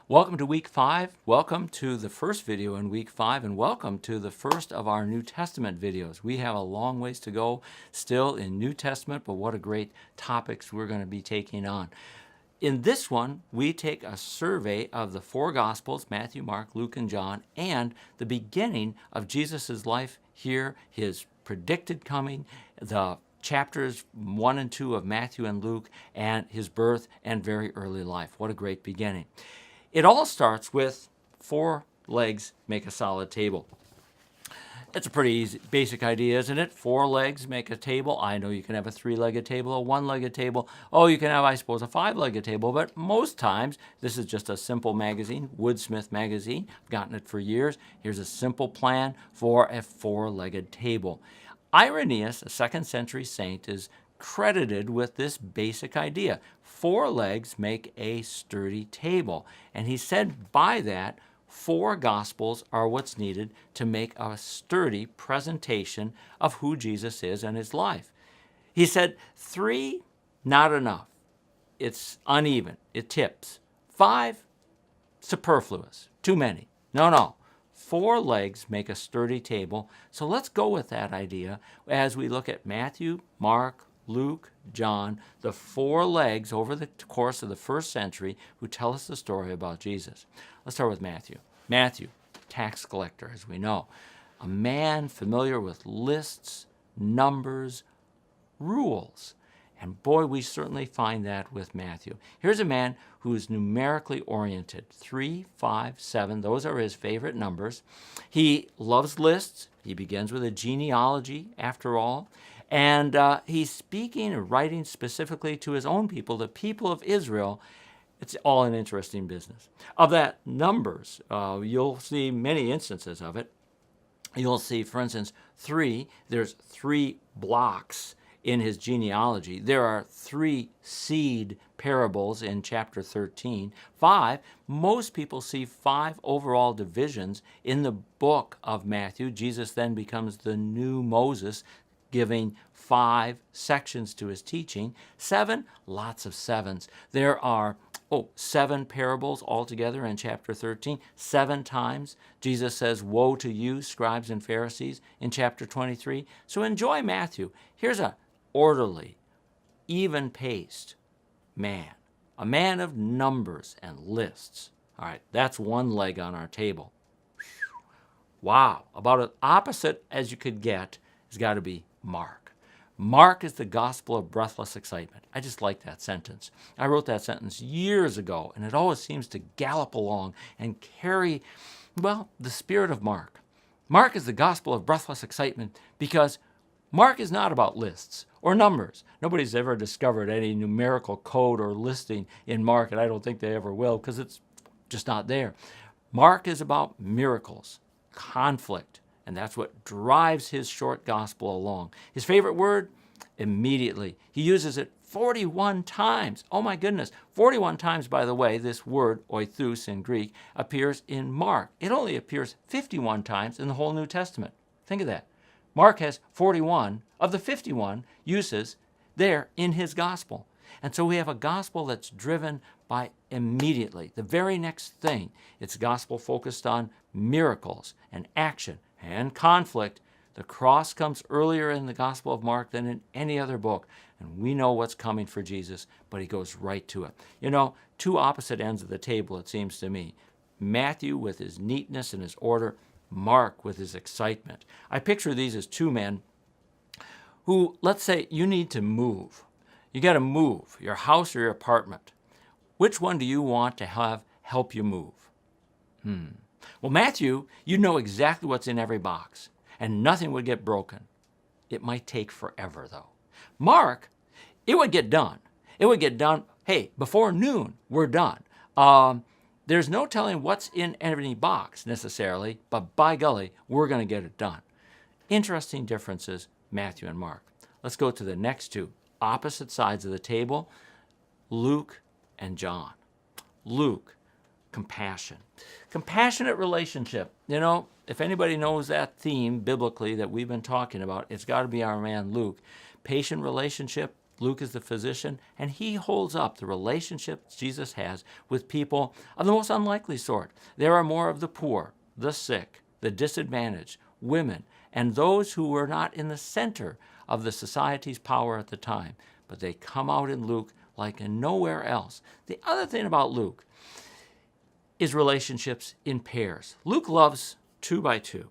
Welcome to week 5. Welcome to the first video in week 5, and welcome to the first of our New Testament videos. We have a long ways to go still in New Testament, but what a great topics we're going to be taking on. In this one, we take a survey of the four Gospels, Matthew, Mark, Luke, and John, and the beginning of Jesus' life here, his predicted coming, the chapters 1 and 2 of Matthew and Luke, and his birth and very early life. What a great beginning. It all starts with 4 legs make a solid table. It's a pretty easy, basic idea, isn't it? 4 legs make a table. I know you can have a 3-legged table, a 1-legged table. Oh, you can have, I suppose, a 5-legged table, but most times, this is just a simple magazine, Woodsmith magazine. I've gotten it for years. Here's a simple plan for a 4-legged table. Irenaeus, a 2nd century saint, is credited with this basic idea. 4 legs make a sturdy table. And he said by that, 4 Gospels are what's needed to make a sturdy presentation of who Jesus is and his life. He said 3, not enough. It's uneven. It tips. 5, superfluous. Too many. No. 4 legs make a sturdy table. So let's go with that idea as we look at Matthew, Mark, Luke, John, the 4 legs over the course of the 1st century who tell us the story about Jesus. Let's start with Matthew. Matthew, tax collector, as we know, a man familiar with lists, numbers, rules. And boy, we certainly find that with Matthew. Here's a man who is numerically oriented. 3, 5, 7, those are his favorite numbers. He loves lists. He begins with a genealogy, after all. And he's speaking and writing specifically to his own people, the people of Israel. It's all an interesting business. Of that numbers, you'll see many instances of it. You'll see, for instance, 3, there's 3 blocks in his genealogy. There are 3 seed parables in chapter 13. 5, most people see 5 overall divisions in the book of Matthew. Jesus then becomes the new Moses, giving 5 sections to his teaching. 7, lots of 7s. There are 7 parables altogether in chapter 13. 7 times Jesus says, "Woe to you, scribes and Pharisees," in chapter 23. So enjoy Matthew. Here's a orderly, even-paced man, a man of numbers and lists. All right, that's 1 leg on our table. Wow, about as opposite as you could get has got to be Mark. Mark is the gospel of breathless excitement. I just like that sentence. I wrote that sentence years ago, and it always seems to gallop along and carry, well, the spirit of Mark. Mark is the gospel of breathless excitement because Mark is not about lists or numbers. Nobody's ever discovered any numerical code or listing in Mark, and I don't think they ever will because it's just not there. Mark is about miracles, conflict, and that's what drives his short gospel along. His favorite word? Immediately. He uses it 41 times. Oh my goodness. 41 times, by the way, this word, oithous in Greek, appears in Mark. It only appears 51 times in the whole New Testament. Think of that. Mark has 41 of the 51 uses there in his gospel. And so we have a gospel that's driven by immediately, the very next thing. It's gospel focused on miracles and action and conflict. The cross comes earlier in the Gospel of Mark than in any other book, and we know what's coming for Jesus, but he goes right to it. You know, 2 opposite ends of the table, it seems to me. Matthew with his neatness and his order, Mark with his excitement. I picture these as 2 men who, let's say, you need to move. You got to move, your house or your apartment. Which one do you want to have help you move? Well, Matthew, you know exactly what's in every box, and nothing would get broken. It might take forever, though. Mark, it would get done. It would get done, hey, before noon, we're done. There's no telling what's in any box necessarily, but by golly, we're going to get it done. Interesting differences, Matthew and Mark. Let's go to the next 2, opposite sides of the table, Luke and John. Luke, compassion. Compassionate relationship. You know, if anybody knows that theme biblically that we've been talking about, it's got to be our man Luke. Patient relationship, Luke is the physician, and he holds up the relationships Jesus has with people of the most unlikely sort. There are more of the poor, the sick, the disadvantaged, women, and those who were not in the center of the society's power at the time. But they come out in Luke like in nowhere else. The other thing about Luke is relationships in pairs. Luke loves 2 by 2.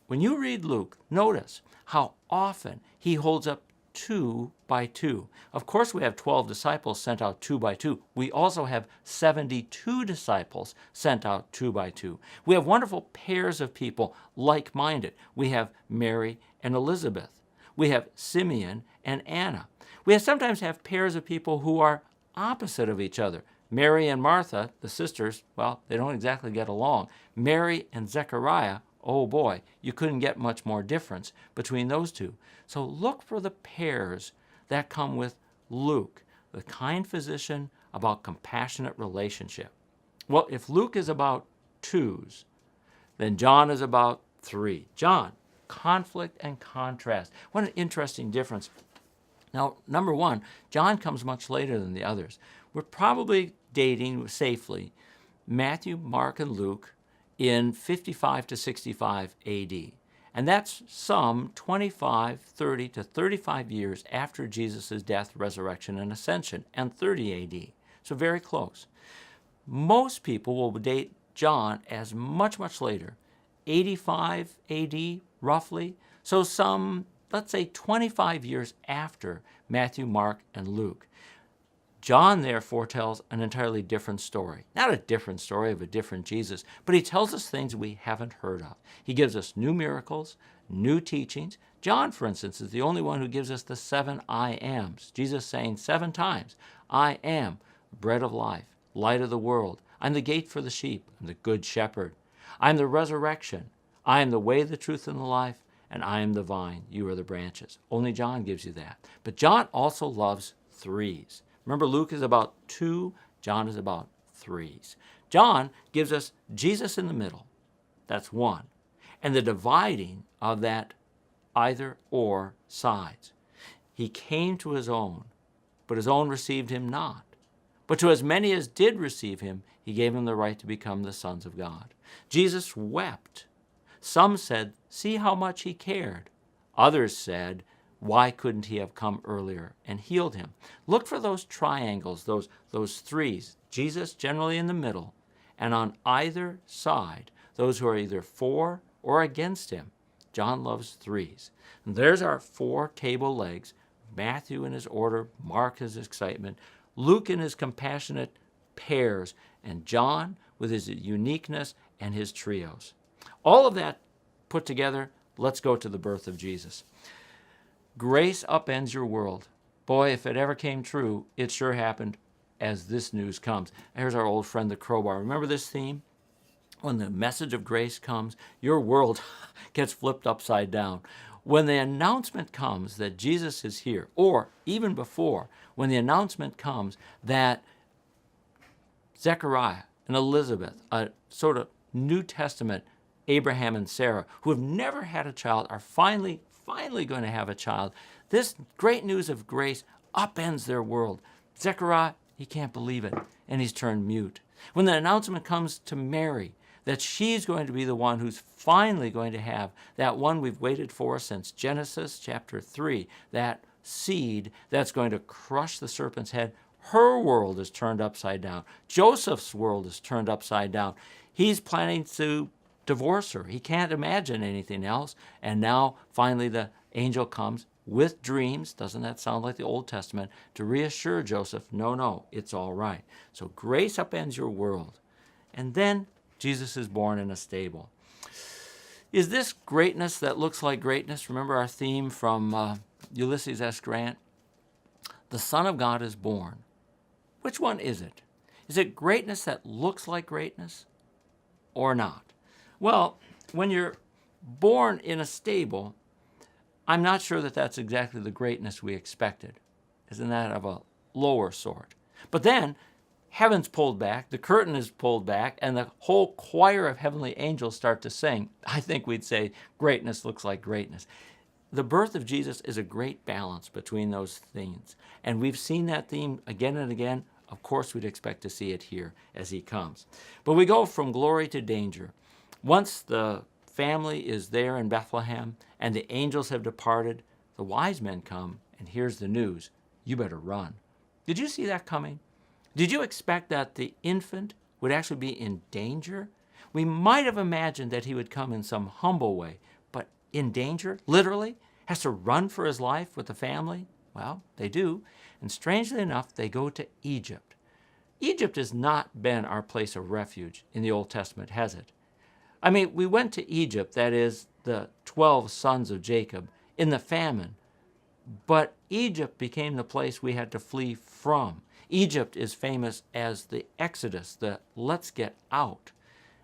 When you read Luke, notice how often he holds up 2 by 2. Of course, we have 12 disciples sent out 2 by 2. We also have 72 disciples sent out 2 by 2. We have wonderful pairs of people like-minded. We have Mary and Elizabeth. We have Simeon and Anna. We sometimes have pairs of people who are opposite of each other. Mary and Martha, the sisters, well, they don't exactly get along. Mary and Zechariah, oh boy, you couldn't get much more difference between those two. So look for the pairs that come with Luke, the kind physician about compassionate relationship. Well, if Luke is about 2s, then John is about 3. John, conflict and contrast. What an interesting difference. Now, number one, John comes much later than the others. We're probably dating safely Matthew, Mark, and Luke in 55 to 65 AD. And that's some 25, 30 to 35 years after Jesus' death, resurrection, and ascension, and 30 AD. So very close. Most people will date John as much, much later, 85 AD, roughly. So some, let's say, 25 years after Matthew, Mark, and Luke. John, therefore, tells an entirely different story. Not a different story of a different Jesus, but he tells us things we haven't heard of. He gives us new miracles, new teachings. John, for instance, is the only one who gives us the 7 I ams. Jesus saying 7 times, I am bread of life, light of the world. I'm the gate for the sheep. I'm the good shepherd. I'm the resurrection. I am the way, the truth, and the life, and I am the vine. You are the branches. Only John gives you that. But John also loves 3s. Remember, Luke is about 2, John is about 3s. John gives us Jesus in the middle. That's 1. And the dividing of that either or sides. He came to his own, but his own received him not. But to as many as did receive him, he gave them the right to become the sons of God. Jesus wept. Some said, see how much he cared. Others said, why couldn't he have come earlier and healed him? Look for those triangles, those 3s. Jesus generally in the middle, and on either side, those who are either for or against him. John loves 3s. And there's our 4 table legs. Matthew in his order, Mark his excitement, Luke in his compassionate pairs, and John with his uniqueness and his trios. All of that put together, let's go to the birth of Jesus. Grace upends your world. Boy, if it ever came true, it sure happened as this news comes. Here's our old friend, the crowbar. Remember this theme? When the message of grace comes, your world gets flipped upside down. When the announcement comes that Jesus is here, or even before, when the announcement comes that Zechariah and Elizabeth, a sort of New Testament Abraham and Sarah, who have never had a child, are finally going to have a child. This great news of grace upends their world. Zechariah, he can't believe it, and he's turned mute. When the announcement comes to Mary that she's going to be the one who's finally going to have that one we've waited for since Genesis chapter 3, that seed that's going to crush the serpent's head, her world is turned upside down. Joseph's world is turned upside down. He's planning to divorce her. He can't imagine anything else. And now, finally, the angel comes with dreams. Doesn't that sound like the Old Testament? To reassure Joseph, no, it's all right. So grace upends your world. And then Jesus is born in a stable. Is this greatness that looks like greatness? Remember our theme from Ulysses S. Grant? The Son of God is born. Which one is it? Is it greatness that looks like greatness or not? Well, when you're born in a stable, I'm not sure that that's exactly the greatness we expected. Isn't that of a lower sort? But then, heaven's pulled back, the curtain is pulled back, and the whole choir of heavenly angels start to sing. I think we'd say greatness looks like greatness. the birth of Jesus is a great balance between those themes. And we've seen that theme again and again. Of course, we'd expect to see it here as he comes. But we go from glory to danger. Once the family is there in Bethlehem and the angels have departed, the wise men come, and here's the news: you better run. Did you see that coming? Did you expect that the infant would actually be in danger? We might have imagined that he would come in some humble way, but in danger, literally, has to run for his life with the family? Well, they do, and strangely enough, they go to Egypt. Egypt has not been our place of refuge in the Old Testament, has it? I mean, we went to Egypt, that is, the 12 sons of Jacob, in the famine, but Egypt became the place we had to flee from. Egypt is famous as the Exodus, the let's get out.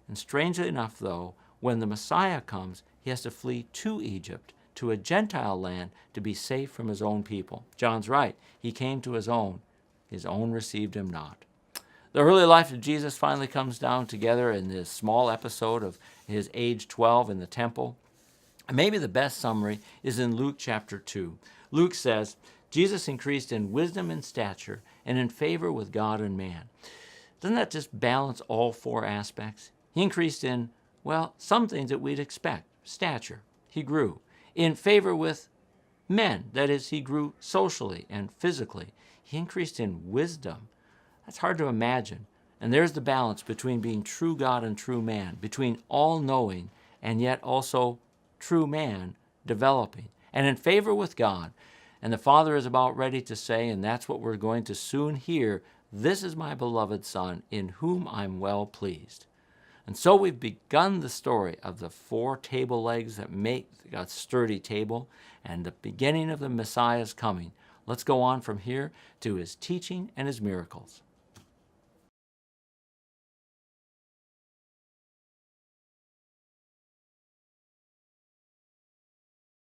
And strangely enough, though, when the Messiah comes, he has to flee to Egypt, to a Gentile land, to be safe from his own people. John's right. He came to his own received him not. The early life of Jesus finally comes down together in this small episode of his age 12 in the temple. And maybe the best summary is in Luke chapter 2. Luke says, Jesus increased in wisdom and stature and in favor with God and man. Doesn't that just balance all four aspects? He increased in, well, some things that we'd expect. Stature. He grew. In favor with men. That is, he grew socially and physically. He increased in wisdom. That's hard to imagine. And there's the balance between being true God and true man, between all-knowing and yet also true man developing. And in favor with God. And the Father is about ready to say, and that's what we're going to soon hear, this is my beloved Son, in whom I'm well pleased. And so we've begun the story of the 4 table legs that make a sturdy table and the beginning of the Messiah's coming. Let's go on from here to his teaching and his miracles.